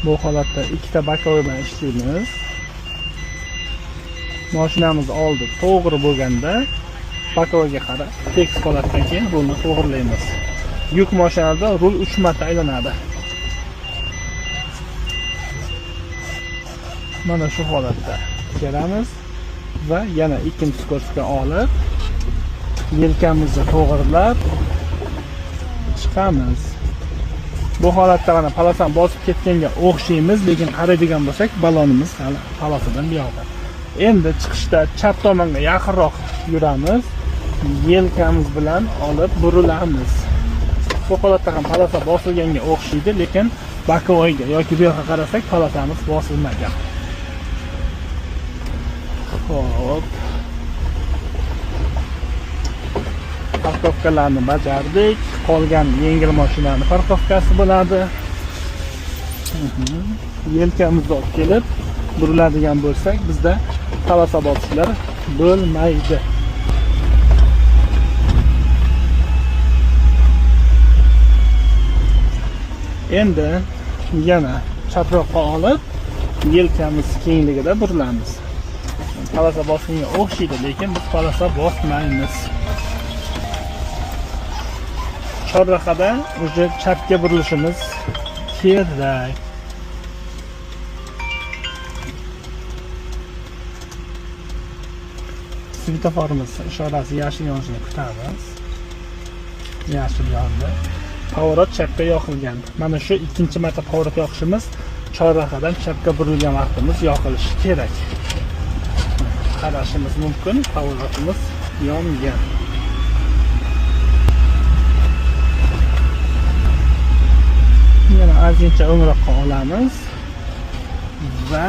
Bu holatda ikkita bakovay bilan ishlaymiz. Mashinamiz oldi to'g'ri bo'lganda bakovayga qarab tekis holatdan keyin rulni to'g'rilaymiz. Yuk mashinada rul 3 marta aylanadi. Mana shu holatda kelamiz va yana ikkinchi skorsga olib, yelkamizni to'g'rilab chiqamiz. Bu holatda mana polosani bosib ketganga o'xshaymiz, lekin qaraydigan bo'lsak, balonimiz hali polosadan buyoqda. Endi chiqishda chap tomonga yaqinroq yuramiz, yelkamiz bilan olib burilamiz. Bu holatda ham polosa bosilganga o'xshaydi, lekin bakovayga yoki bu yoqqa qarasak, polosamiz bosilmagan. Xo'p. Parkovkalarni bajardik. Qolgan yengil mashinalarning parkovkasi bo'ladi. Yelkamizni olib kelib buriladigan bo'lsak, bizda polosa bosishlar bo'lmaydi. Endi yana chaproqqa olib, yelkamiz kengligida burilamiz. Polosa bosishga o'xshaydi, lekin biz polosa bosmaymiz. Chorrahada o'sha chapga burilishimiz kerak. Svetoforimiz ishorasi yashil yonishini kutamiz. Yashil yondi. Pavorot chapga yoqilgan. Mana shu ikkinchi marta pavorot yoqishimiz chorrahadan chapga burilgan vaqtimiz yoqilishi kerak. Qarashimiz mumkin, pavorotimiz yongan. Yana ozgincha o'ngroqqa olamiz va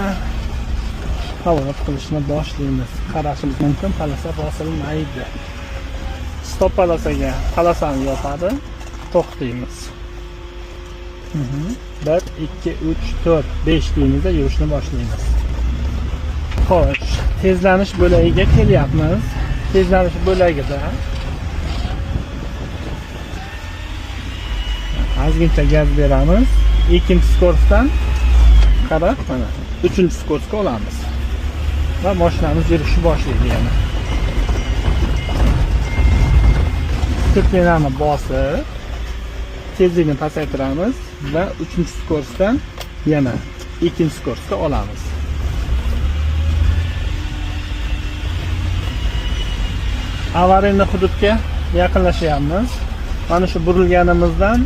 pavorot qilishni boshlaymiz. Qarashimiz mumkin, polosa bosilmaydi. Stop polosaga polosani yopadi, to'xtaymiz. 1 2 3 4 5 deyimizda yurishni boshlaymiz. Xo'sh, tezlanish bo'lagiga kelyapmiz. Tezlanish bo'lagida ozgincha gaz beramiz. Ikkinchi skorsdan qarab, mana 3-chi skorsga olamiz. Va mashinamiz yurishni boshlaydi yana. Steplarni bosib, tezlikni pasaytiramiz va 3-chi skorsdan yana 2-chi skorsga olamiz. Avariyli hududga yaqinlashyapmiz. Mana shu burilganimizdan